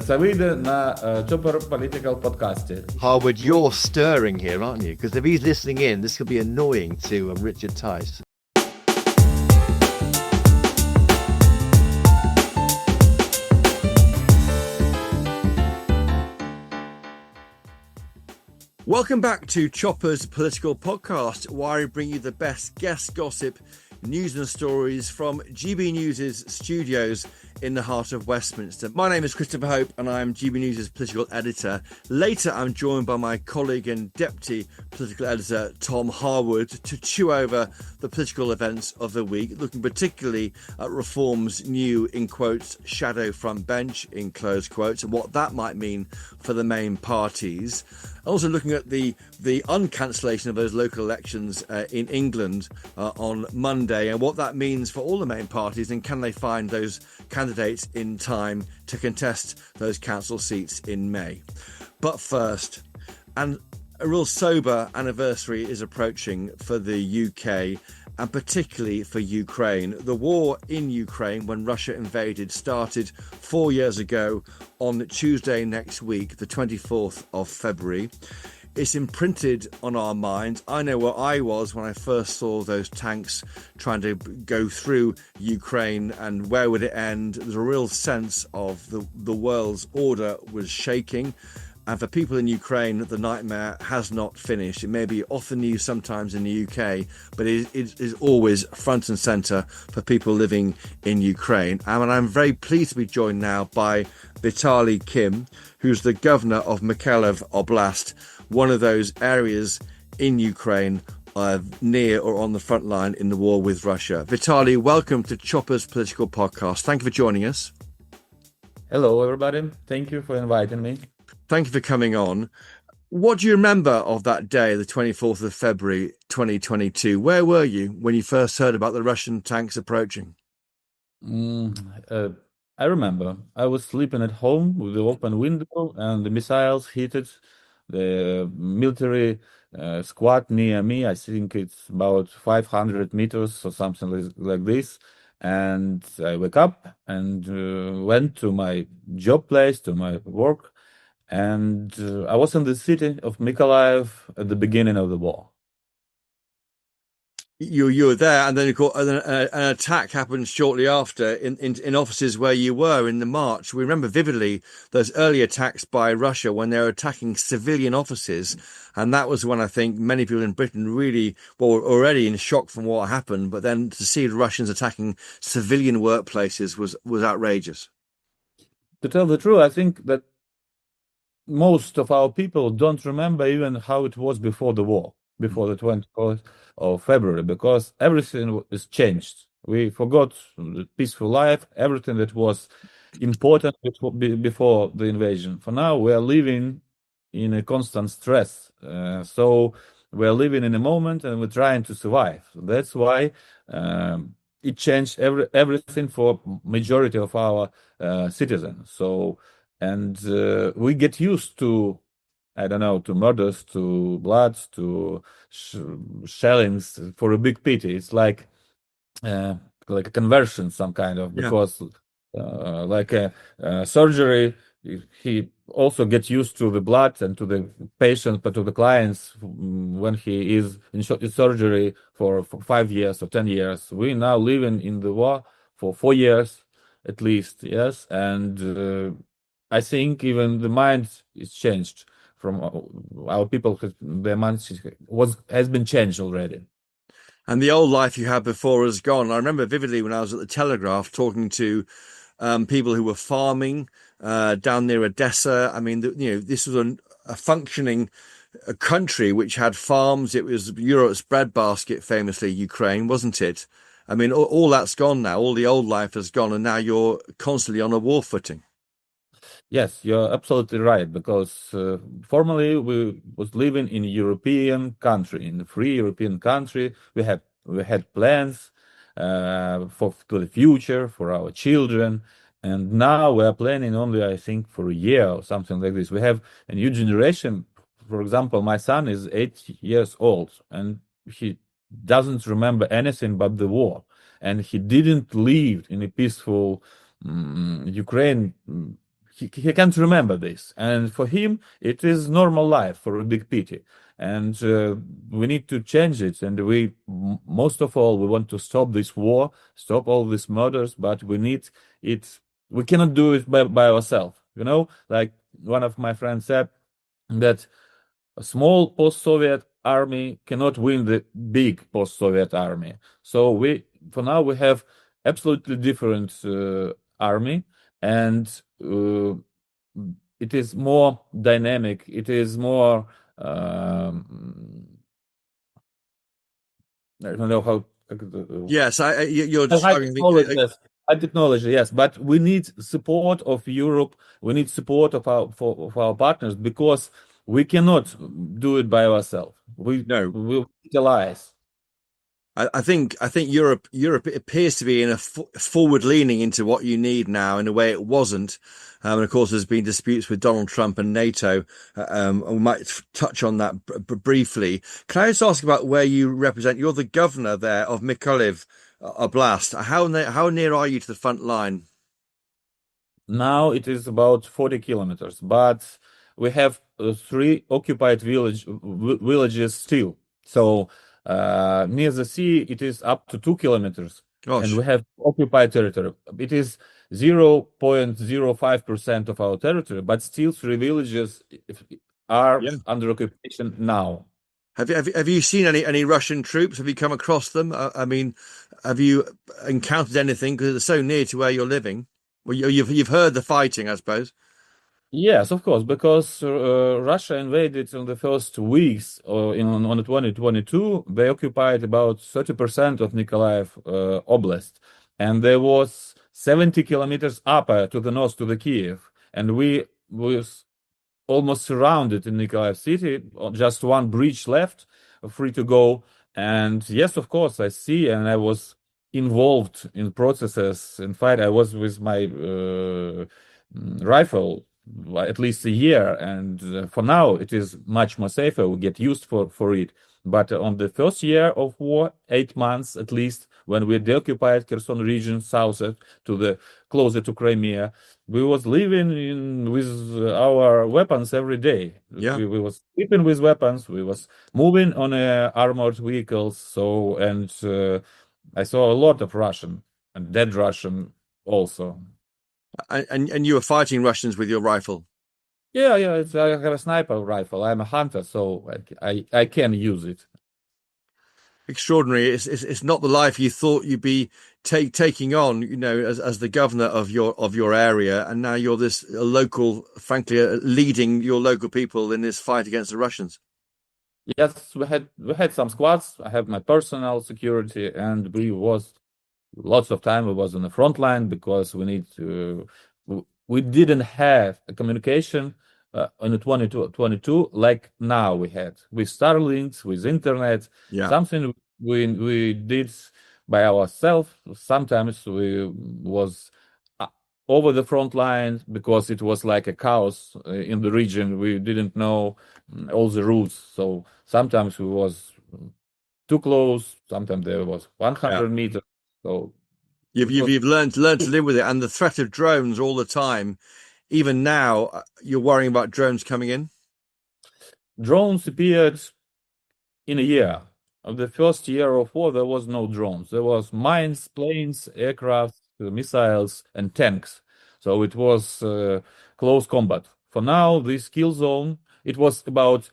Це вийде на Chopper Political подкасті. Harwood, you're stirring here, aren't you? Because if he's listening in, this could be annoying to Richard Tice. Welcome back to Chopper's Political Podcast, where I bring you the best guest gossip, news and stories from GB News' studios in the heart of Westminster. My name is Christopher Hope and I'm GB News' political editor. Later, I'm joined by my colleague and deputy political editor, Tom Harwood, to chew over the political events of the week, looking particularly at Reform's new, in quotes, shadow front bench, in close quotes, and what that might mean for the main parties. Also looking at the uncancellation of those local elections in England on Monday and what that means for all the main parties, and can they find those candidates in time to contest those council seats in May. But first, and a real sober anniversary is approaching for the UK and particularly for Ukraine. The war in Ukraine, when Russia invaded, started 4 years ago on Tuesday next week, the 24th of February. It's imprinted on our minds. I know where I was when I first saw those tanks trying to go through Ukraine and where would it end. There's a real sense of the world's order was shaking. And for people in Ukraine, the nightmare has not finished. It may be off the news sometimes in the UK, but it is always front and centre for people living in Ukraine. And I'm very pleased to be joined now by Vitali Kim, who's the governor of Mykolaiv Oblast, one of those areas in Ukraine near or on the front line in the war with Russia. Vitali, welcome to Chopper's Political Podcast. Thank you for joining us. Hello, everybody. Thank you for inviting me. Thank you for coming on. What do you remember of that day, the 24th of February, 2022? Where were you when you first heard about the Russian tanks approaching? I remember. I was sleeping at home with the open window and the missiles hit the military squad near me. I think it's about 500 meters or something like this. And I wake up and went to my job place, to my work. And I was in the city of Mykolaiv at the beginning of the war. You were there, and then an attack happened shortly after in offices where you were in the march. We remember vividly those early attacks by Russia when they were attacking civilian offices, and that was when I think many people in Britain really were already in shock from what happened. But then to see the Russians attacking civilian workplaces was outrageous. To tell the truth, I think that most of our people don't remember even how it was before the war, before the 24th of February, because everything is changed. We forgot the peaceful life, everything that was important before the invasion. For now, we are living in a constant stress. So we are living in a moment and we're trying to survive. That's why it changed everything for majority of our citizens. So. And we get used to, I don't know, to murders, to bloods, to shellings for a big pity. It's like a conversion, some kind of, because like a surgery, he also gets used to the blood and to the patient, but to the clients when he is in surgery for 5 years or 10 years. We now living in the war for 4 years at least, yes, and I think even the mind is changed from our people. Their mind has been changed already. And the old life you had before is gone. I remember vividly when I was at the Telegraph talking to people who were farming down near Odessa. I mean, this was a functioning country which had farms. It was Europe's breadbasket, famously, Ukraine, wasn't it? I mean, all that's gone now. All the old life has gone, and now you're constantly on a war footing. Yes, you're absolutely right, because formerly we was living in a European country, in a free European country. We had plans to the future, for our children, and now we are planning only, I think, for a year or something like this. We have a new generation. For example, my son is 8 years old, and he doesn't remember anything but the war, and he didn't live in a peaceful Ukraine. he can't remember this, and for him it is normal life for a big pity, and we need to change it. And most of all, we want to stop this war, stop all these murders, but we need it. We cannot do it by ourselves. Like one of my friends said that a small post-Soviet army cannot win the big post-Soviet army. So for now, we have absolutely different army, and it is more dynamic. It is more. I don't know how. Yes, you're High describing technology, yes. High technology, yes. But we need support of Europe. We need support of our partners, because we cannot do it by ourselves. We no. will utilize. I think Europe appears to be in a forward leaning into what you need now in a way it wasn't. And of course, there's been disputes with Donald Trump and NATO. We might touch on that briefly. Can I just ask about where you represent? You're the governor there of Mykolaiv Oblast. How near are you to the front line? Now it is about 40 kilometers, but we have 3 occupied villages still. So near the sea, it is up to 2 kilometers, Gosh. and we have occupied territory. It is 0.05% of our territory, but still 3 villages are under occupation now. Have you seen any Russian troops? Have you come across them? I mean, have you encountered anything, because it's so near to where you're living? Well, you've heard the fighting, I suppose. Yes, of course, because Russia invaded in the first weeks on 2022. They occupied about 30% of Mykolaiv Oblast, and there was 70 kilometers up to the north to the Kiev, and we was almost surrounded in Mykolaiv city. Just one bridge left, free to go. And yes, of course, I see, and I was involved in processes. In fact, I was with my rifle at least a year, and for now it is much more safer. We get used for it. But on the first year of war, 8 months at least, when we deoccupied Kherson region south to the closer to Crimea, we was living with our weapons every day. Yeah. We was sleeping with weapons. We was moving on armored vehicles. So, and I saw a lot of Russian and dead Russian also. And you were fighting Russians with your rifle? Yeah. I have a sniper rifle. I'm a hunter, so I can use it. Extraordinary. It's not the life you thought you'd be taking on, as the governor of your area, and now you're this local, frankly, leading your local people in this fight against the Russians. Yes, we had some squads. I have my personal security, and we was lots of time. We was on the front line because we didn't have a communication on the 2022 like now we had with Starlinks, with internet. Yeah. Something we did by ourselves. Sometimes we was over the front line because it was like a chaos in the region. We didn't know all the routes, so sometimes we was too close. Sometimes there was 100 meters. So you've learned to live with it, and the threat of drones all the time. Even now, you're worrying about drones coming in. Drones appeared in a year. Of the first year of war, there was no drones. There was mines, planes, aircraft, missiles, and tanks. So it was close combat. For now, this kill zone, it was about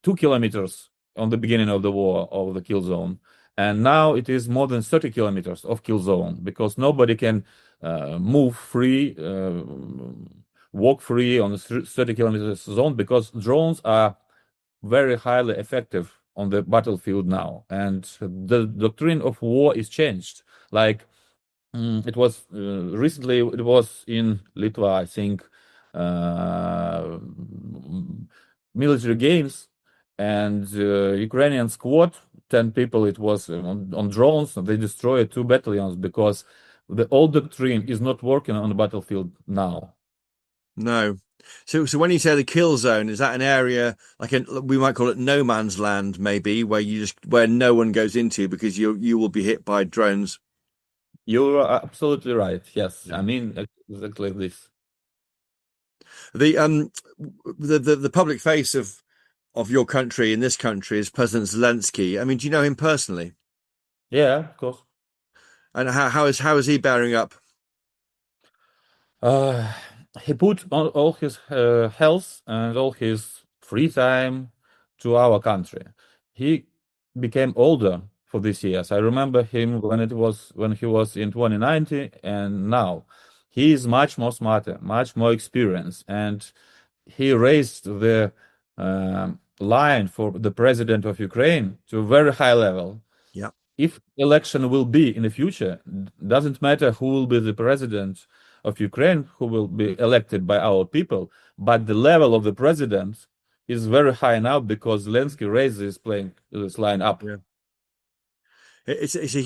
2 kilometers on the beginning of the war of the kill zone. And now it is more than 30 kilometers of kill zone, because nobody can move free, walk free on the 30 kilometers zone, because drones are very highly effective on the battlefield now. And the doctrine of war is changed. Like it was recently, it was in Litva, I think, military games, and Ukrainian squad, 10 people, it was on drones. They destroyed 2 battalions because the old doctrine is not working on the battlefield now. No. So when you say the kill zone, is that an area like we might call it no man's land, maybe, where no one goes into because you will be hit by drones? You're absolutely right. Yes, I mean exactly this. The the public face of your country in this country is President Zelensky. I mean, do you know him personally? Yeah, of course. And how is he bearing up? Uh, he put all his health and all his free time to our country. He became older for these years. I remember him when he was in 2019, and now he is much more smarter, much more experienced, and he raised the line for the president of Ukraine to a very high level. Yeah. If election will be in the future, doesn't matter who will be the president of Ukraine, who will be elected by our people, but the level of the president is very high now because Zelensky raised this line up. Yeah.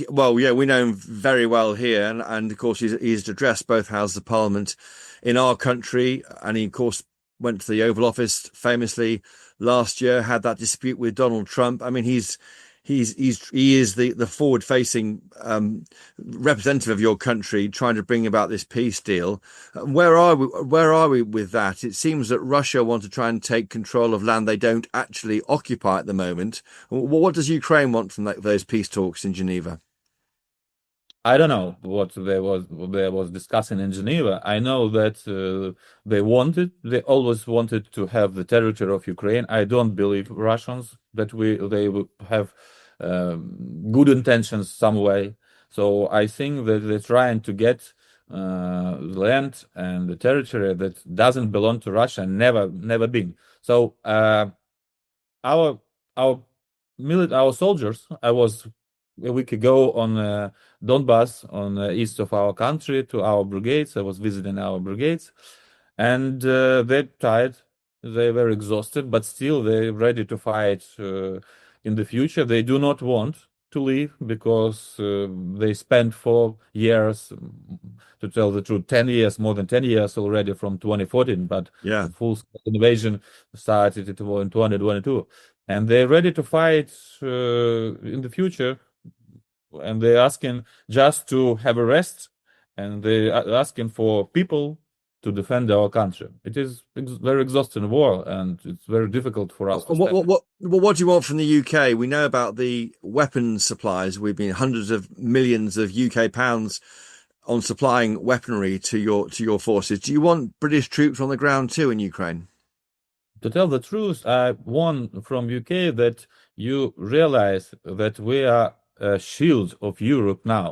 Well, yeah, we know him very well here, and of course he's addressed both houses of parliament in our country, and he of course went to the Oval Office famously last year, had that dispute with Donald Trump. I mean, he is the forward facing representative of your country, trying to bring about this peace deal. Where are we with that? It seems that Russia want to try and take control of land they don't actually occupy at the moment. What does Ukraine want from those peace talks in Geneva? I don't know what they was discussing in Geneva. I know that they always wanted to have the territory of Ukraine. I don't believe Russians that they will have good intentions some way. So I think that they're trying to get land and the territory that doesn't belong to Russia, never been. So our our soldiers. I was a week ago on Donbass, on the east of our country, to our brigades. I was visiting our brigades, and they're tired. They're very exhausted, but still they're ready to fight in the future. They do not want to leave because they spent 4 years, to tell the truth, 10 years, more than 10 years already from 2014, but Yeah. the full invasion started in 2022. And they're ready to fight in the future, and they're asking just to have a rest, and they are asking for people to defend our country. It is very exhausting war, and it's very difficult for us to What, step what in. what do you want from the UK? We know about the weapons supplies. We've been hundreds of millions of UK pounds on supplying weaponry to your forces. Do you want British troops on the ground too in Ukraine? To tell the truth, I want from UK that you realize that we are a shield of Europe now,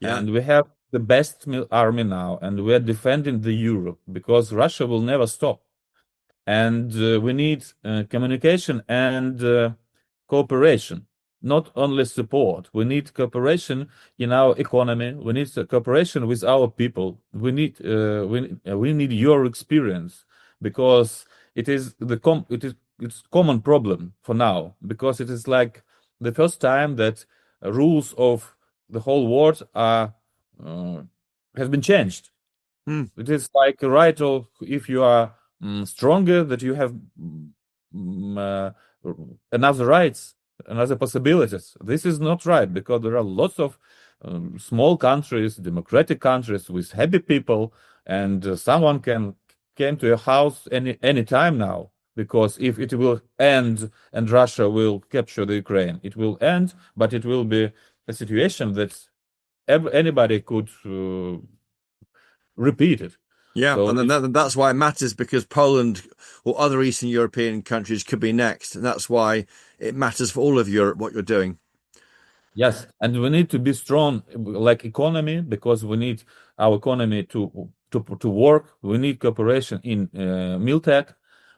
Yeah. and we have the best army now, and we are defending the Europe because Russia will never stop. And we need communication and cooperation, not only support. We need cooperation in our economy. We need cooperation with our people. We need your experience because it is it's common problem for now, because it is like the first time that rules of the whole world are uh, has been changed. Hmm. It is like a right of, if you are stronger, that you have another rights, another possibilities. This is not right, because there are lots of small countries, democratic countries with happy people, and someone can came to your house any time now. Because if it will end and Russia will capture the Ukraine, it will end, but it will be a situation that anybody could repeat it. Yeah, So and then that's why it matters, because Poland or other Eastern European countries could be next, and that's why it matters for all of Europe what you're doing. yes, and we need to be strong, like economy, because we need our economy to work. We need cooperation in Miltech.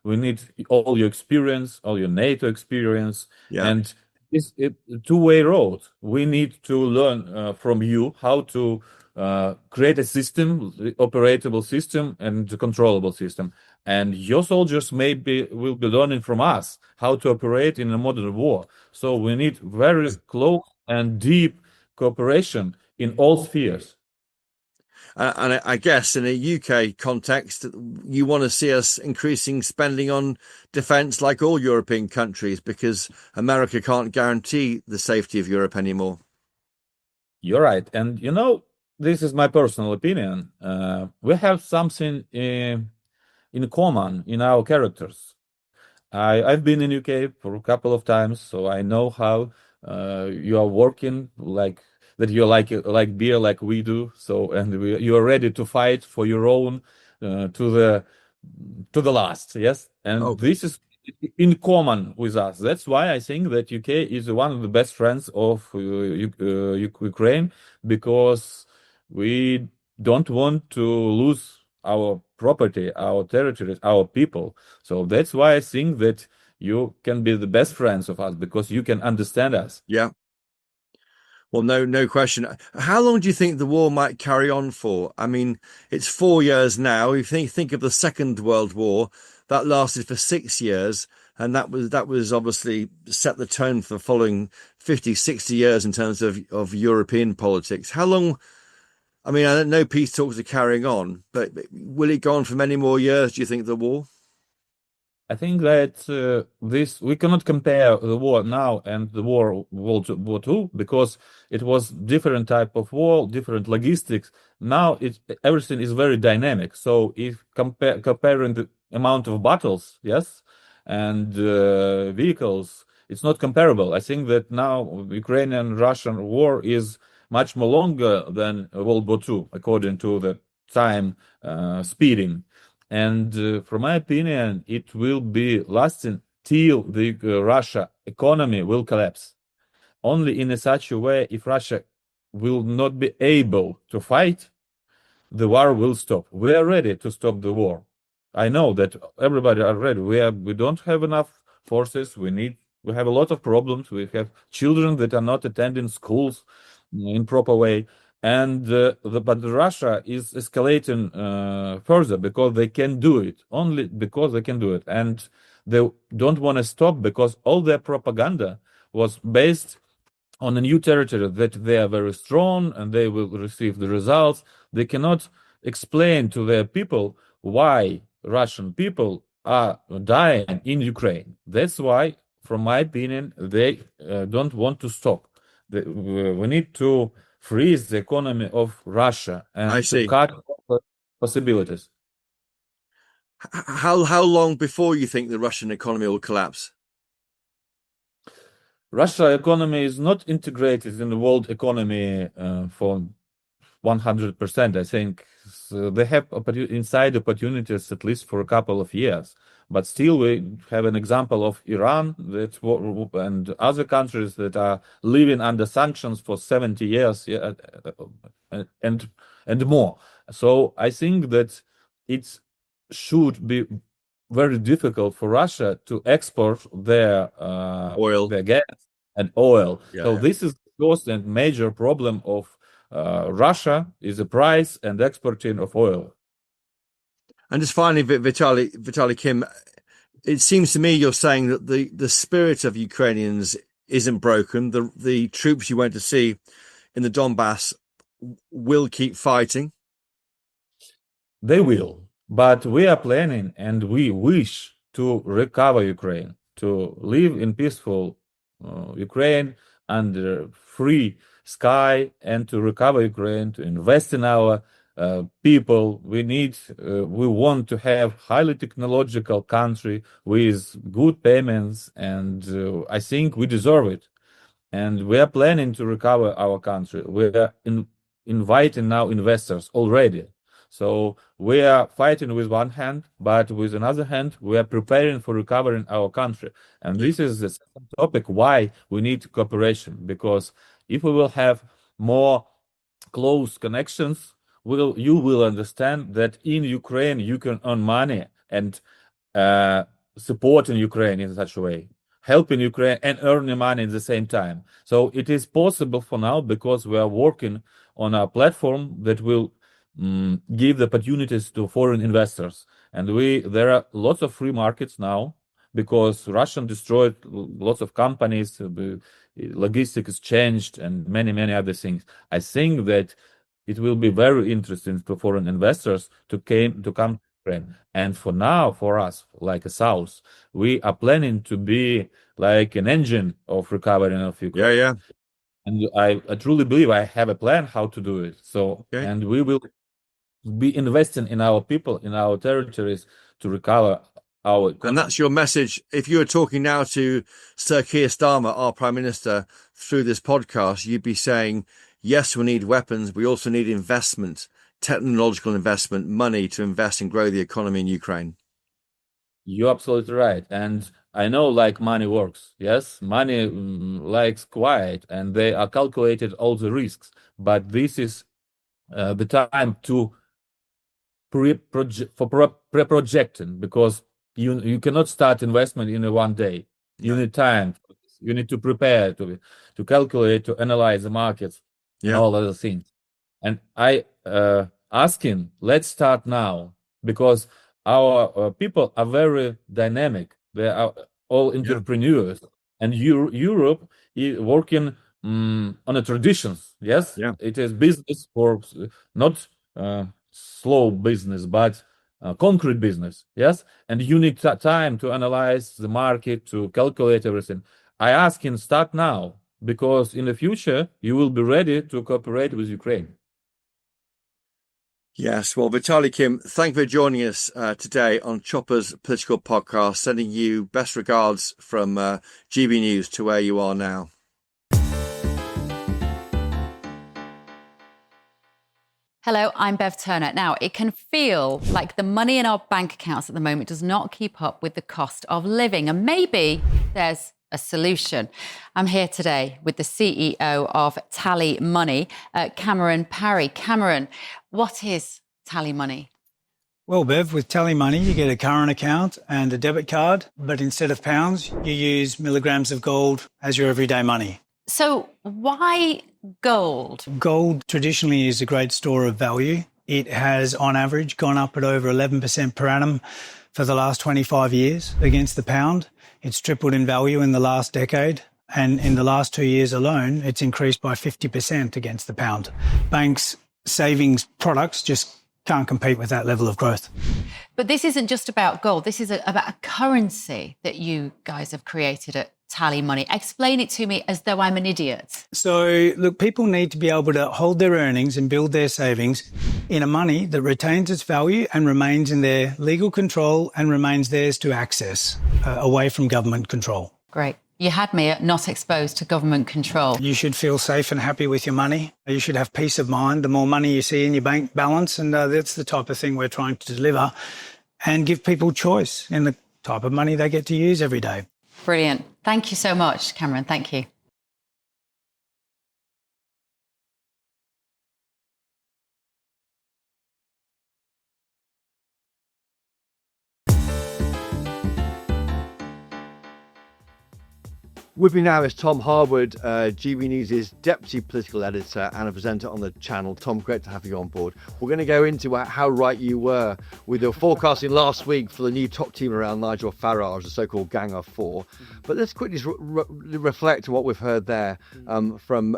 We need all your experience, all your NATO experience, Yeah. and it's a two-way road. We need to learn from you how to create a system, operable system, and a controllable system. And your soldiers maybe will be learning from us how to operate in a modern war. So we need very close and deep cooperation in all spheres. And I guess in a UK context, you want to see us increasing spending on defence like all European countries, because America can't guarantee the safety of Europe anymore. You're right. And this is my personal opinion. We have something in common in our characters. I've been in UK for a couple of times, so I know how you are working like that. You like beer like we do. So you are ready to fight for your own to the last. Yes, and Okay. this is in common with us. That's why I think that UK is one of the best friends of Ukraine because we don't want to lose our property, our territories, our people. So that's why I think that you can be the best friends of us because you can understand us. Yeah. Well, no question. How long do you think the war might carry on for? I mean, it's 4 years now. If you think of the Second World War, that lasted for 6 years, and that was obviously set the tone for the following 50, 60 years in terms of European politics. How long? I mean, I know peace talks are carrying on, but will it go on for many more years, do you think, the war? I think that this we cannot compare the war now and the World War II because it was different type of war, different logistics. Now everything is very dynamic. So if comparing the amount of battles, yes, and vehicles, it's not comparable. I think that now Ukrainian-Russian war is much more longer than World War II, according to the time speeding. And from my opinion, it will be lasting till the Russia economy will collapse. Only in a such a way, if Russia will not be able to fight, the war will stop. We are ready to stop the war. I know that everybody are ready. We don't have enough forces. We have a lot of problems. We have children that are not attending schools in proper way. And but Russia is escalating further because they can do it, only because they can do it. And they don't want to stop because all their propaganda was based on a new territory that they are very strong and they will receive the results. They cannot explain to their people why Russian people are dying in Ukraine. That's why, from my opinion, they don't want to stop. We need to freeze the economy of Russia I and to see. cut possibilities. How long before you think the Russian economy will collapse? Russia economy is not integrated in the world economy for 100%. I think so they have inside opportunities at least for a couple of years. But still, we have an example of Iran and other countries that are living under sanctions for 70 years, yeah, and more. So I think that it should be very difficult for Russia to export Oil. their gas and oil. Yeah, So yeah. this is the first and major problem of Russia is the price and exporting of oil. And just finally, Vitali Kim, it seems to me you're saying that the spirit of Ukrainians isn't broken. The troops you went to see in the Donbass will keep fighting. They will, but we are planning and we wish to recover Ukraine, to live in peaceful Ukraine under free sky, and to recover Ukraine, to invest in our people. We want to have highly technological country with good payments, and I think we deserve it. And we are planning to recover our country. We are inviting now investors already. So we are fighting with one hand, but with another hand, we are preparing for recovering our country. And Yeah, this is the second topic why we need cooperation. Because if we will have more close connections, you will understand that in Ukraine you can earn money and uh, supporting Ukraine in such a way, helping Ukraine and earning money at the same time. So it is possible for now because we are working on a platform that will give the opportunities to foreign investors. And there are lots of free markets now because Russian destroyed lots of companies, the logistics changed, and many other things. I think that it will be very interesting for foreign investors to come to Ukraine. And for now, for us, like a South, we are planning to be like an engine of recovery of yeah, Ukraine. yeah. And I truly believe I have a plan how to do it. So, Okay. and we will be investing in our people, in our territories to recover our economy. And that's your message. If you were talking now to Sir Keir Starmer, our Prime Minister, through this podcast, you'd be saying, yes, we need weapons. We also need investment, technological investment, money to invest and grow the economy in Ukraine. You're absolutely right. And I know like money works. Yes, money likes quiet and they are calculated all the risks. But this is the time to pre-projecting, because you cannot start investment in one day. You need time. You need to prepare, to calculate, to analyze the markets, and all other things. And I asking, let's start now, because our people are very dynamic. They are all entrepreneurs, and Europe is working on the traditions. Yes, it is business for not slow business, but concrete business. Yes, and you need time to analyze the market, to calculate everything. I ask him, start now, because in the future you will be ready to cooperate with Ukraine. Yes, well, Vitali Kim, thank you for joining us today on Chopper's Political Podcast. Sending you best regards from GB News to where you are now. Hello, I'm Bev Turner. Now, it can feel like the money in our bank accounts at the moment does not keep up with the cost of living, and maybe there's a solution. I'm here today with the CEO of TallyMoney, Cameron Parry. Cameron, what is TallyMoney? Well, Bev, with TallyMoney, you get a current account and a debit card, but instead of pounds, you use milligrams of gold as your everyday money. So why gold? Gold traditionally is a great store of value. It has, on average, gone up at over 11% per annum for the last 25 years against the pound. It's tripled in value in the last decade. And in the last 2 years alone, it's increased by 50% against the pound. Banks' savings products just can't compete with that level of growth. But this isn't just about gold. This is about a currency that you guys have created at TallyMoney. Explain it to me as though I'm an idiot. So, look, people need to be able to hold their earnings and build their savings in a money that retains its value and remains in their legal control and remains theirs to access, away from government control. Great. You had me at not exposed to government control. You should feel safe and happy with your money. You should have peace of mind the more money you see in your bank balance. And that's the type of thing we're trying to deliver and give people choice in the type of money they get to use every day. Brilliant. Thank you so much, Cameron. Thank you. With me now is Tom Harwood, GB News' deputy political editor and a presenter on the channel. Tom, great to have you on board. We're going to go into how right you were with your forecasting last week for the new top team around Nigel Farage, the so-called Gang of Four. But let's quickly reflect on what we've heard there from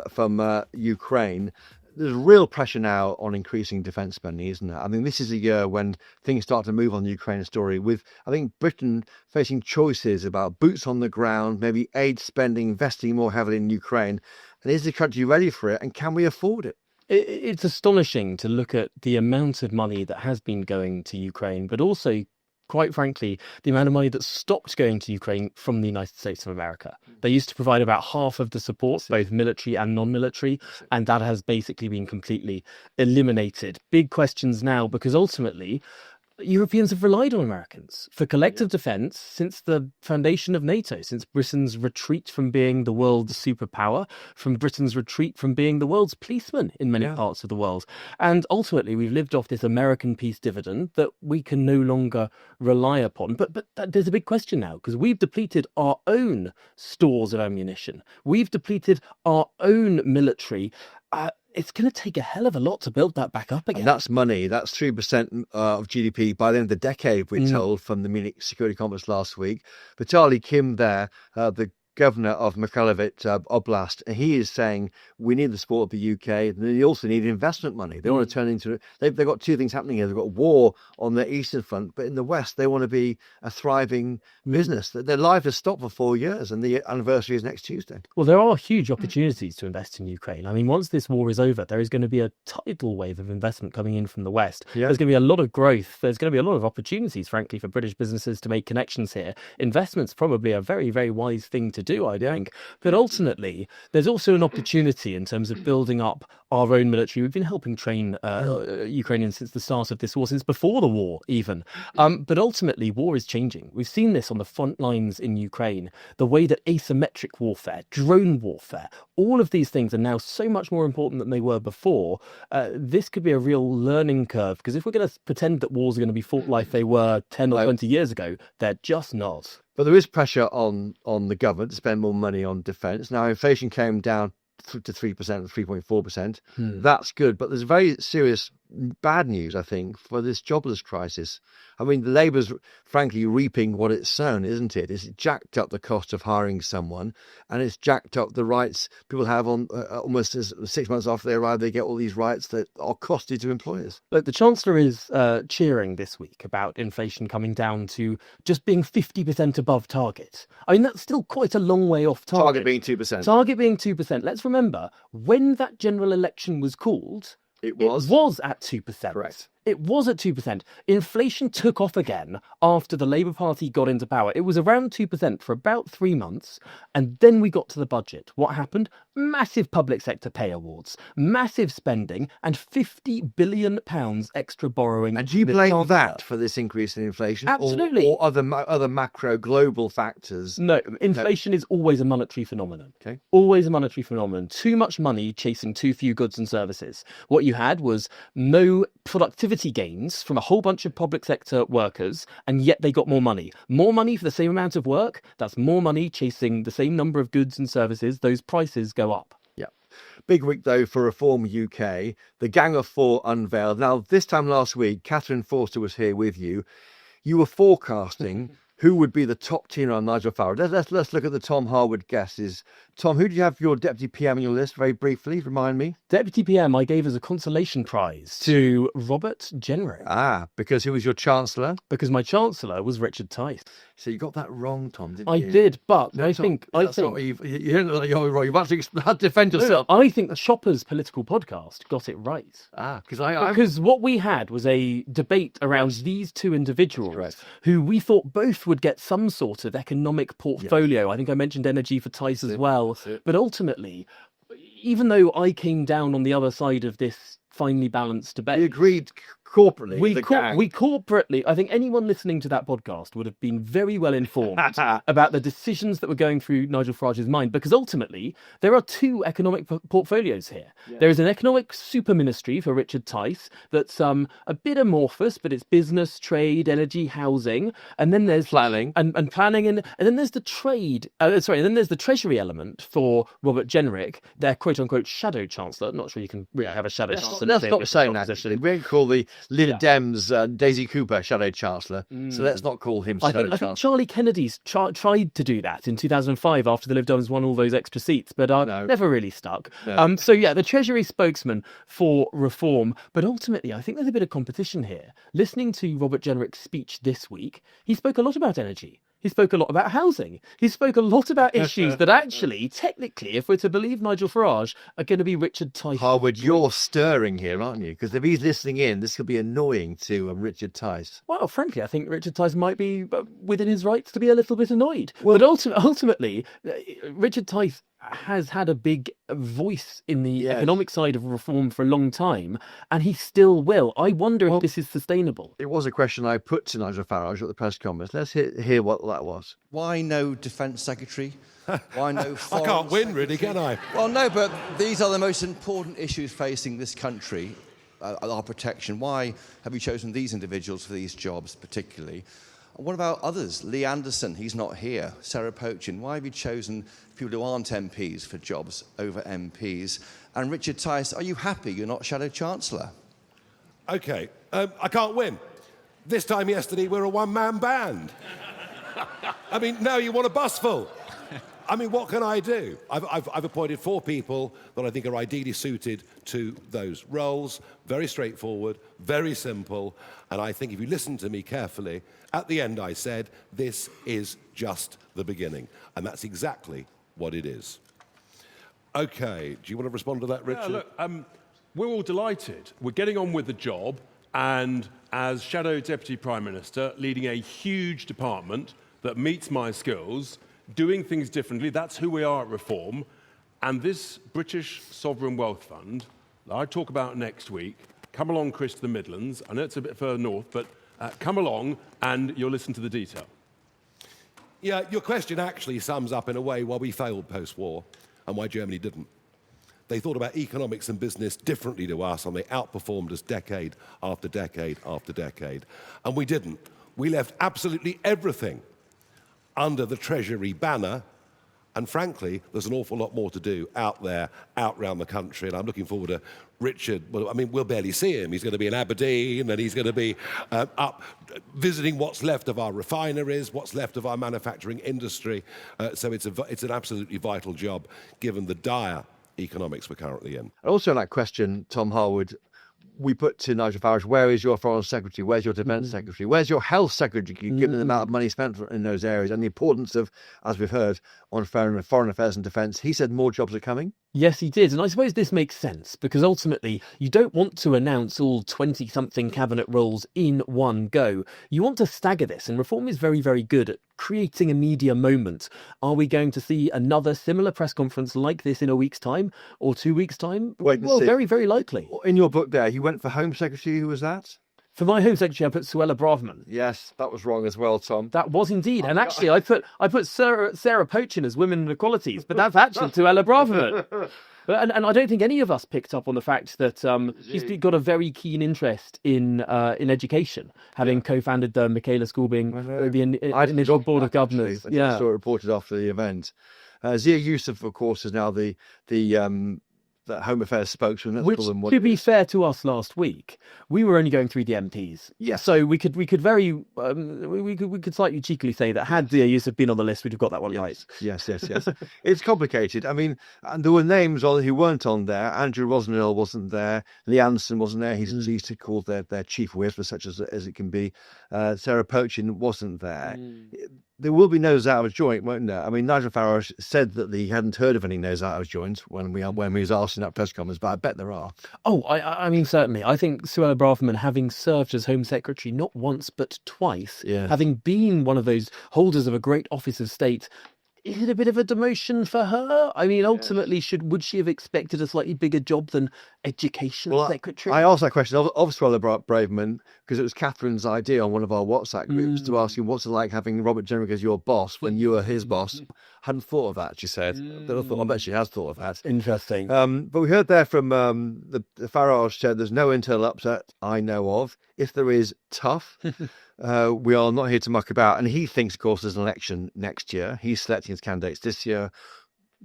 Ukraine. There's real pressure now on increasing defence spending, isn't there? I mean, this is a year when things start to move on the Ukraine story, with, I think, Britain facing choices about boots on the ground, maybe aid spending, investing more heavily in Ukraine. And is the country ready for it? And can we afford it? It's astonishing to look at the amount of money that has been going to Ukraine, but also, quite frankly, the amount of money that stopped going to Ukraine from the United States of America. They used to provide about half of the support, both military and non-military, and that has basically been completely eliminated. Big questions now, because ultimately, Europeans have relied on Americans for collective defence since the foundation of NATO, since Britain's retreat from being the world's superpower, from Britain's retreat from being the world's policeman in many parts of the world. And ultimately, we've lived off this American peace dividend that we can no longer rely upon. But there's a big question now, because we've depleted our own stores of ammunition. We've depleted our own military. It's going to take a hell of a lot to build that back up again. And that's money. That's 3% of GDP by the end of the decade, we're told, from the Munich Security Conference last week. Vitali Kim there, the governor of Mykolaiv Oblast, and he is saying we need the support of the UK. And they also need investment money. They want to turn into. They've got two things happening here. They've got war on the eastern front, but in the west they want to be a thriving business. Their life has stopped for 4 years, and the anniversary is next Tuesday. Well, there are huge opportunities to invest in Ukraine. I mean, once this war is over, there is going to be a tidal wave of investment coming in from the West. Yeah. There's going to be a lot of growth. There's going to be a lot of opportunities, frankly, for British businesses to make connections here. Investment's probably a very, very wise thing to do, I think. But ultimately, there's also an opportunity in terms of building up our own military. We've been helping train Ukrainians since the start of this war, since before the war even. But ultimately, war is changing. We've seen this on the front lines in Ukraine, the way that asymmetric warfare, drone warfare, all of these things are now so much more important than they were before. This could be a real learning curve, because if we're going to pretend that wars are going to be fought like they were 10 or 20 years ago, they're just not. But there is pressure on the government to spend more money on defence. Now, inflation came down to 3%, 3.4%. That's good. But there's very serious bad news, I think, for this jobless crisis. I mean, Labour's frankly reaping what it's sown, isn't it? It's jacked up the cost of hiring someone, and it's jacked up the rights people have on almost as 6 months after they arrive. They get all these rights that are costly to employers. Look, the Chancellor is cheering this week about inflation coming down to just being 50% above target. I mean, that's still quite a long way off target. Target being 2%. Target being 2%. Let's remember, when that general election was called, it was at 2%. Correct. It was at 2%. Inflation took off again after the Labour Party got into power. It was around 2% for about 3 months. And then we got to the budget. What happened? Massive public sector pay awards, massive spending, and £50 billion extra borrowing. And do you blame that for this increase in inflation? Absolutely. Or other macro global factors? No, inflation is always a monetary phenomenon. Okay. Always a monetary phenomenon. Too much money chasing too few goods and services. What you had was no productivity gains from a whole bunch of public sector workers, and yet they got more money. More money for the same amount of work, that's more money chasing the same number of goods and services. Those prices go up. Yeah. Big week, though, for Reform UK. The Gang of Four unveiled. Now, this time last week, Catherine Forster was here with you. You were forecasting who would be the top team on Nigel Farage. Let's look at the Tom Harwood guesses. Tom, who do you have for your Deputy PM on your list? Very briefly, remind me. Deputy PM, I gave as a consolation prize to Robert Jenrick. Because who was your Chancellor? Because my Chancellor was Richard Tice. So you got that wrong, Tom, didn't you? I did, but I think you don't look like you're wrong. You've actually had to defend yourself. No, I think the Chopper's political podcast got it right. Because what we had was a debate around these two individuals who we thought both would get some sort of economic portfolio. Yes. I think I mentioned energy for Tice as well. But ultimately, even though I came down on the other side of this finely balanced debate, we agreed corporately. We corporately, I think anyone listening to that podcast would have been very well informed about the decisions that were going through Nigel Farage's mind, because ultimately there are two economic portfolios here. Yeah. There is an economic super ministry for Richard Tice that's a bit amorphous, but it's business, trade, energy, housing, and then there's planning and planning, and then there's the then there's the treasury element for Robert Jenrick, their quote unquote shadow chancellor. I'm not sure you can really have a shadow chancellor. Let's not saying that. Actually, we call the Lib Dems Daisy Cooper Shadow Chancellor, so let's not call him Shadow Chancellor. I think Charlie Kennedy's tried to do that in 2005 after the Lib Dems won all those extra seats, but never really stuck. No. The Treasury spokesman for Reform, but ultimately I think there's a bit of competition here. Listening to Robert Jenrick's speech this week, he spoke a lot about energy. He spoke a lot about housing. He spoke a lot about issues that actually, technically, if we're to believe Nigel Farage, are going to be Richard Tice. Harwood, you're stirring here, aren't you? Because if he's listening in, this could be annoying to Richard Tice. Well, frankly, I think Richard Tice might be within his rights to be a little bit annoyed. Well, but ultimately, Richard Tice has had a big voice in the economic side of reform for a long time, and he still will. I wonder if this is sustainable. It was a question I put to Nigel Farage at the press conference. Let's hear what that was. Why no Defence Secretary? Why no Foreign I can't win, Secretary? really, can I? Well, no, but these are the most important issues facing this country, our protection. Why have you chosen these individuals for these jobs particularly? What about others? Lee Anderson, he's not here. Sarah Pochin, why have you chosen people who aren't MPs for jobs over MPs? And Richard Tice, are you happy you're not Shadow Chancellor? OK, I can't win. This time yesterday, we're a one-man band. I mean, now you want a bus full. I mean, what can I do? I've appointed 4 people that I think are ideally suited to those roles. Very straightforward, very simple. And I think if you listen to me carefully, at the end I said, this is just the beginning. And that's exactly what it is. Okay, do you want to respond to that, Richard? Yeah, look, we're all delighted. We're getting on with the job, and as Shadow Deputy Prime Minister, leading a huge department that meets my skills, doing things differently, that's who we are at Reform. And this British Sovereign Wealth Fund that I talk about next week, come along, Chris, to the Midlands. I know it's a bit further north, but come along and you'll listen to the detail. Yeah, your question actually sums up in a way why we failed post-war and why Germany didn't. They thought about economics and business differently to us, and they outperformed us decade after decade after decade. And we didn't. We left absolutely everything under the Treasury banner, and frankly, there's an awful lot more to do out there, out around the country, and I'm looking forward to Richard. Well, I mean, we'll barely see him. He's going to be in Aberdeen, and he's going to be up visiting what's left of our refineries, what's left of our manufacturing industry. So it's an absolutely vital job, given the dire economics we're currently in. Also, on that question, Tom Harwood, we put to Nigel Farage, where is your Foreign Secretary? Where's your Defence Secretary? Where's your Health Secretary, given the amount of money spent in those areas and the importance of, as we've heard, on foreign affairs and defence? He said more jobs are coming. Yes, he did. And I suppose this makes sense because ultimately you don't want to announce all 20-something cabinet roles in one go. You want to stagger this, and Reform is very, very good at creating a media moment. Are we going to see another similar press conference like this in a week's time or 2 weeks' time? Wait and well, see. very, very likely. In your book there, you went for Home Secretary. Who was that? For my Home Secretary, I put Suella Braverman. Yes, that was wrong as well, Tom. That was indeed. And actually, I put Sarah Pochin as Women and Equalities, but that's actually Suella Braverman. And I don't think any of us picked up on the fact that she's got a very keen interest in education, having co-founded the Michaela School, being the initial board of governors. I saw it reported after the event. Zia Youssef, of course, is now the Home Affairs spokesman. Which, to be fair to us last week, we were only going through the MPs. Yeah. So we could slightly cheekily say that had Zia Youssef been on the list, we'd have got that one right. Yes. It's complicated. I mean, and there were names who weren't on there. Andrew Rosnell wasn't there. Lee Anderson wasn't there. He's to call their chief whip, as such as it can be. Sarah Pochin wasn't there. There will be nose out of joint, won't there? I mean, Nigel Farage said that he hadn't heard of any nose out of joint when we was asked in that press conference, but I bet there are. Oh, I mean, certainly. I think Suella Braverman, having served as Home Secretary not once but twice, having been one of those holders of a great office of state, is it a bit of a demotion for her? I mean, ultimately, would she have expected a slightly bigger job than Education Secretary? I asked that question of Suella Braverman because it was Catherine's idea on one of our WhatsApp groups to ask you what's it like having Robert Jenrick as your boss when you were his boss. Hadn't thought of that, she said. I bet she has thought of that. Interesting. But we heard there from the Farage said there's no internal upset I know of. If there is, tough. We are not here to muck about. And he thinks, of course, there's an election next year. He's selecting his candidates this year.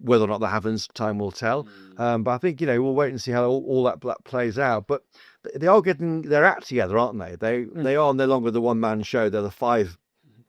Whether or not that happens, time will tell. But I think, we'll wait and see how all that plays out. But they are getting their act together, aren't they? They are no longer the one-man show. They're the 4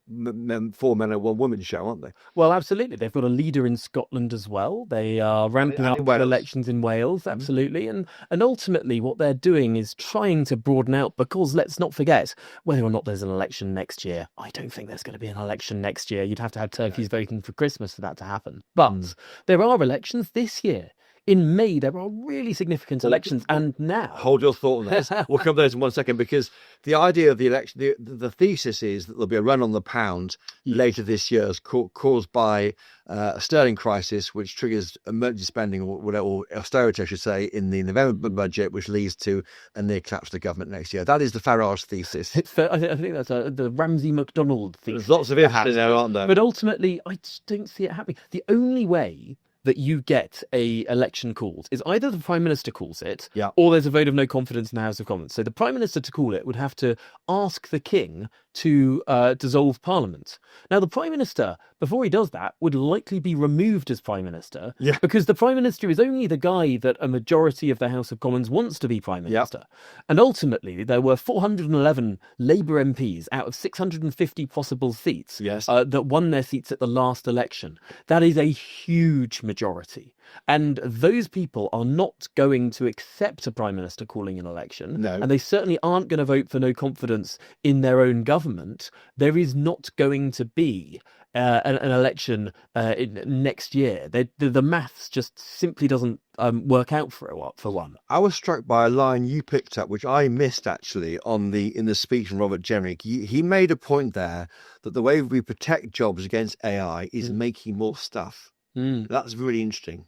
men and 1 woman show, aren't they? Well, absolutely. They've got a leader in Scotland as well. They are ramping up elections in Wales, absolutely. And ultimately what they're doing is trying to broaden out, because let's not forget, whether or not there's an election next year, I don't think there's going to be an election next year. You'd have to have turkeys voting for Christmas for that to happen. But there are elections this year. In May, there are really significant elections, and now... Hold your thought on this. We'll come to those in 1 second, because the idea of the election, the thesis is that there'll be a run on the pound later this year, caused by a sterling crisis, which triggers emergency spending, or austerity, I should say, in the November budget, which leads to a near collapse of the government next year. That is the Farage thesis. I think that's the Ramsay MacDonald thesis. There's lots of ifs in there, aren't there? But ultimately, I just don't see it happening. The only way that you get a election called is either the Prime Minister calls it, or there's a vote of no confidence in the House of Commons. So the Prime Minister, to call it, would have to ask the King to dissolve Parliament. Now, the Prime Minister, before he does that, would likely be removed as Prime Minister, because the Prime Minister is only the guy that a majority of the House of Commons wants to be Prime Minister. And ultimately, there were 411 Labour MPs out of 650 possible seats that won their seats at the last election. That is a huge majority. And those people are not going to accept a Prime Minister calling an election. No. And they certainly aren't going to vote for no confidence in their own government. There is not going to be an election next year. The maths just simply doesn't work out for one. I was struck by a line you picked up, which I missed actually in the speech from Robert Jenrick. He made a point there that the way we protect jobs against AI is making more stuff. That's really interesting.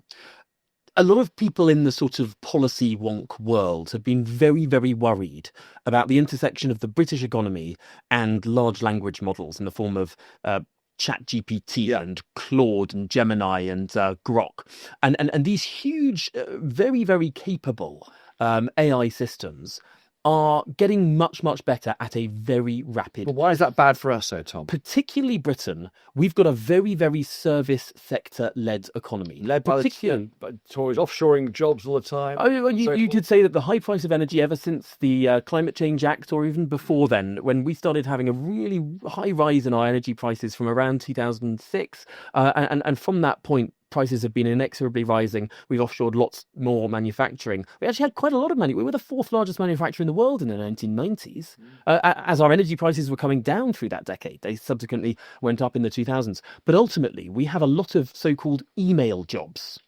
A lot of people in the sort of policy wonk world have been very, very worried about the intersection of the British economy and large language models in the form of ChatGPT and Claude and Gemini and Grok. And these huge, very, very capable AI systems are getting much, much better at a very rapid. But why is that bad for us, though, Tom? Particularly Britain. We've got a very, very service sector-led economy. Led by the Tories offshoring jobs all the time. Oh, you could say that the high price of energy ever since the Climate Change Act, or even before then, when we started having a really high rise in our energy prices from around 2006, and from that point, prices have been inexorably rising. We've offshored lots more manufacturing. We actually had quite a lot of money. We were the fourth largest manufacturer in the world in the 1990s. As our energy prices were coming down through that decade, they subsequently went up in the 2000s. But ultimately, we have a lot of so-called email jobs.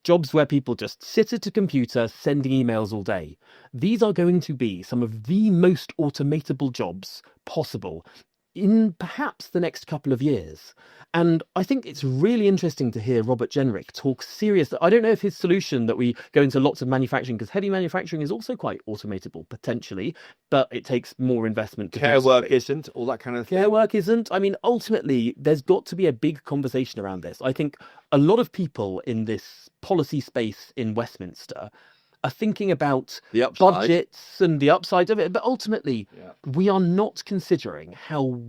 Jobs where people just sit at a computer sending emails all day. These are going to be some of the most automatable jobs possible in perhaps the next couple of years. And I think it's really interesting to hear Robert Jenrick talk serious. I don't know if his solution that we go into lots of manufacturing, because heavy manufacturing is also quite automatable potentially, but it takes more investment. Care work isn't, all that kind of thing. Care work isn't. I mean, ultimately, there's got to be a big conversation around this. I think a lot of people in this policy space in Westminster are thinking about the upside, budgets and the upside of it, but ultimately, we are not considering how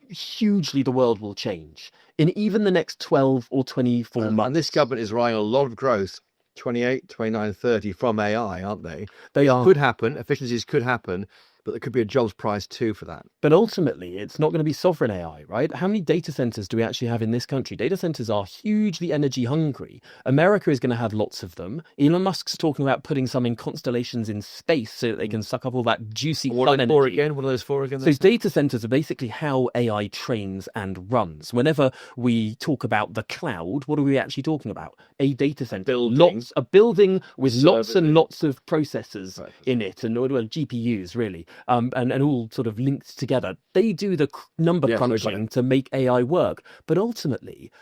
hugely the world will change in even the next 12 or 24 months. And this government is relying on a lot of growth, 28, 29, 30 from AI, aren't they? They are. Could happen, efficiencies could happen, but there could be a jobs price too for that. But ultimately, it's not going to be sovereign AI, right? How many data centers do we actually have in this country? Data centers are hugely energy hungry. America is going to have lots of them. Elon Musk's talking about putting some in constellations in space so that they can suck up all that juicy sun energy. What are those for again? So data centers are basically how AI trains and runs. Whenever we talk about the cloud, what are we actually talking about? A data center. A building with lots and lots of processors in it, and GPUs really. And all sort of linked together. They do the number crunching to make AI work. But ultimately,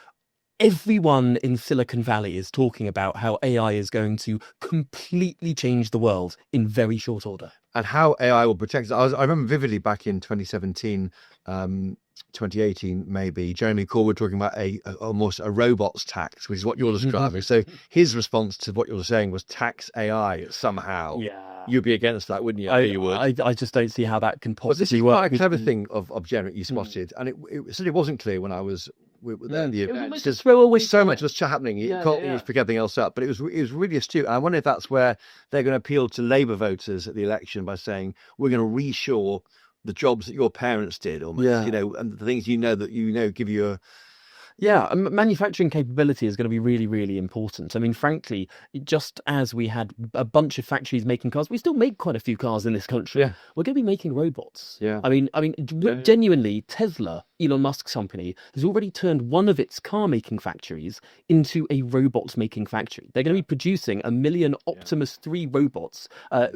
everyone in Silicon Valley is talking about how AI is going to completely change the world in very short order. And how AI will protect us. I remember vividly back in 2017, 2018 maybe, Jeremy Corbyn talking about almost a robots tax, which is what you're describing. So his response to what you're saying was tax AI somehow. Yeah. You'd be against that, wouldn't you? You would. I just don't see how that can possibly this is work. Quite a clever thing of Jenrick you spotted, and it certainly wasn't clear when I was at the event. There's so much was happening. You can't pick everything else up, but it was really astute. And I wonder if that's where they're going to appeal to Labour voters at the election by saying we're going to reshore the jobs that your parents did, almost, and the things that give you a. Yeah, manufacturing capability is going to be really, really important. I mean, frankly, just as we had a bunch of factories making cars, we still make quite a few cars in this country. Yeah. We're going to be making robots. Yeah. I mean, genuinely, Tesla, Elon Musk's company, has already turned one of its car-making factories into a robot-making factory. They're going to be producing 1 million Optimus 3 robots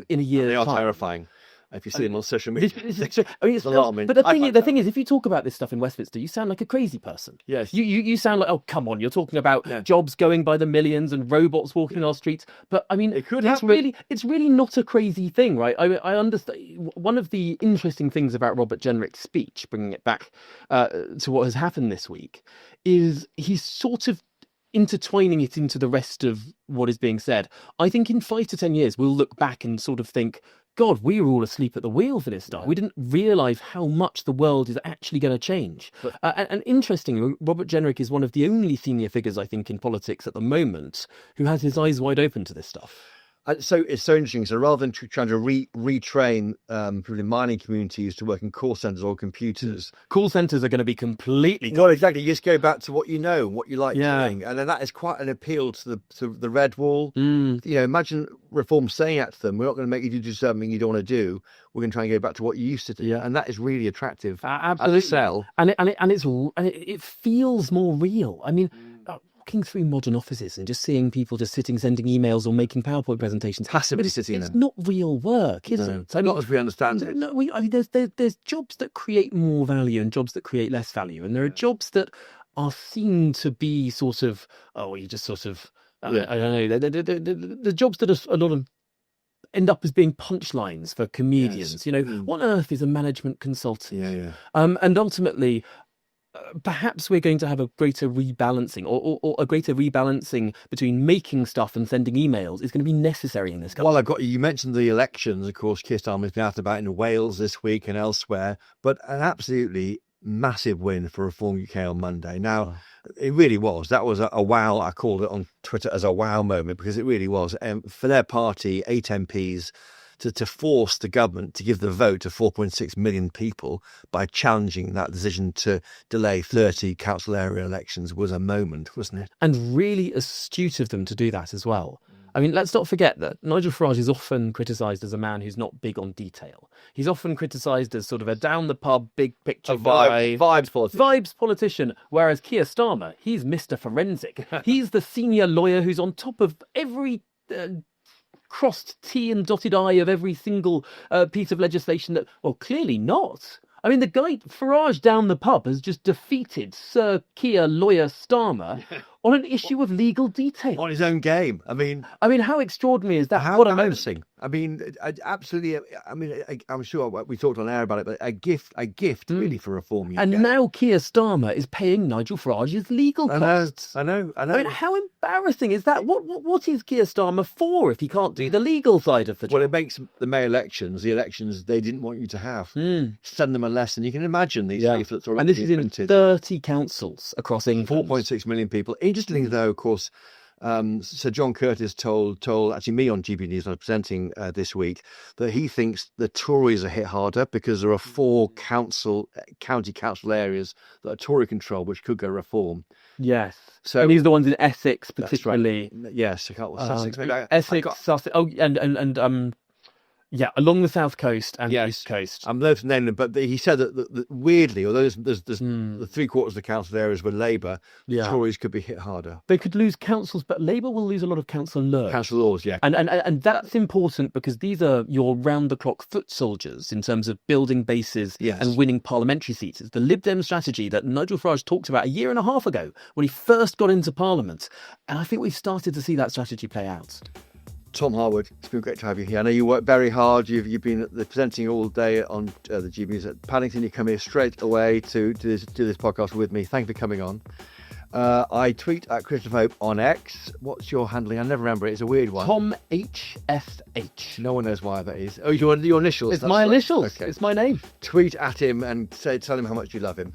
in a year's time. They are terrifying. If you see them on social media, it's alarming. But the thing is, if you talk about this stuff in Westminster, you sound like a crazy person. Yes, you sound like, oh come on, you're talking about jobs going by the millions and robots walking in our streets. But I mean, it's really not a crazy thing, right? I understand. One of the interesting things about Robert Jenrick's speech, bringing it back to what has happened this week, is he's sort of intertwining it into the rest of what is being said. I think in 5 to 10 years, we'll look back and sort of think, God, we were all asleep at the wheel for this stuff. We didn't realise how much the world is actually going to change. And interestingly, Robert Jenrick is one of the only senior figures, I think, in politics at the moment who has his eyes wide open to this stuff. So it's so interesting. So rather than trying to retrain people in mining communities to work in call centres or computers, call centres are going to be completely not exactly. You just go back to what you know, what you like doing, and then that is quite an appeal to the red wall. You know, imagine Reform saying that to them: "We're not going to make you do something you don't want to do. We're going to try and go back to what you used to do." And that is really attractive. Absolutely, sell. And it feels more real. I mean. Walking through modern offices and just seeing people just sending emails or making PowerPoint presentations. Passively sitting in them. It's not real work, is it? I mean, not as we understand it. No, I mean, there's jobs that create more value and jobs that create less value, and there are jobs that are seen to be sort of I don't know. The jobs that are a lot of end up as being punchlines for comedians. Yes. You know, what on earth is a management consultant? And ultimately. Perhaps we're going to have a greater rebalancing or a greater rebalancing between making stuff and sending emails is going to be necessary in this country. Well, you mentioned the elections. Of course, Keir Starmer's been out about in Wales this week and elsewhere, but an absolutely massive win for Reform UK on Monday. Now, it really was. That was a wow. I called it on Twitter as a wow moment because it really was. For their party, 8 MPs, to force the government to give the vote to 4.6 million people by challenging that decision to delay 30 council area elections was a moment, wasn't it? And really astute of them to do that as well. I mean, let's not forget that Nigel Farage is often criticised as a man who's not big on detail. He's often criticised as sort of a down-the-pub, big-picture guy. Vibes politician. Whereas Keir Starmer, he's Mr. Forensic. He's the senior lawyer who's on top of every... crossed T and dotted I of every single piece of legislation that, well, clearly not. I mean, the guy, Farage down the pub, has just defeated Sir Keir lawyer Starmer on an issue of legal detail. On his own game. I mean, how extraordinary is that? How embarrassing. I mean, absolutely. I mean, I'm sure we talked on air about it, but a gift really for Reform UK. And now Keir Starmer is paying Nigel Farage's legal costs. I know. I mean, how embarrassing is that? What is Keir Starmer for if he can't do the legal side of the job? Well, it makes the May elections, the elections they didn't want you to have. Send them a lesson. You can imagine these leaflets are and this is in 30 councils across England. 4.6 million people. Interestingly, though, of course, Sir John Curtis told actually me on GB News, I was presenting this week, that he thinks the Tories are hit harder because there are 4 county council areas that are Tory controlled, which could go Reform. Yes. So and these are the ones in Essex, particularly. Right. Yes, Sussex. Maybe Essex, Sussex. Oh, and yeah, along the south coast and the east coast. I'm loath to name them, but he said that weirdly, although there's the 3/4 of the council areas were Labour, Tories could be hit harder. They could lose councils, but Labour will lose a lot of councillors. Councillors, yeah. And that's important because these are your round-the-clock foot soldiers in terms of building bases and winning parliamentary seats. It's the Lib Dem strategy that Nigel Farage talked about a year and a half ago when he first got into Parliament. And I think we've started to see that strategy play out. Tom Harwood, it's been great to have you here. I know you work very hard. You've been presenting all day on the GB News at Paddington. You come here straight away to do this podcast with me. Thank you for coming on. I tweet at Christopher Hope on X. What's your handling? I never remember it. It's a weird one. Tom HSH. No one knows why that is. Oh, your initials. It's my initials. Okay. It's my name. Tweet at him and tell him how much you love him.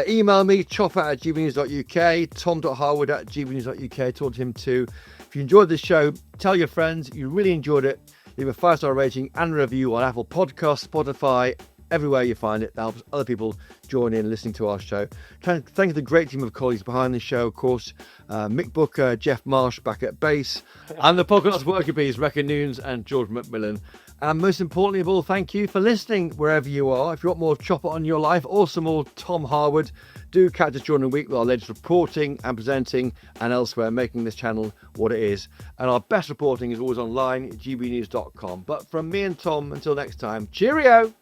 Email me, chopper@gbnews.uk, tom.harwood@gbnews.uk. Talk to him too. If you enjoyed this show, tell your friends you really enjoyed it. Leave a 5-star rating and review on Apple Podcasts, Spotify, everywhere you find it. That helps other people join in listening to our show. Thank you the great team of colleagues behind the show, of course. Mick Booker, Jeff Marsh back at bass, and the podcast worker bees, Rebecca Nunes and George McMillan. And most importantly of all, thank you for listening wherever you are. If you want more Chopper on your life or some more Tom Harwood, do catch us during the week with our latest reporting and presenting and elsewhere, making this channel what it is. And our best reporting is always online at gbnews.com. But from me and Tom, until next time, cheerio!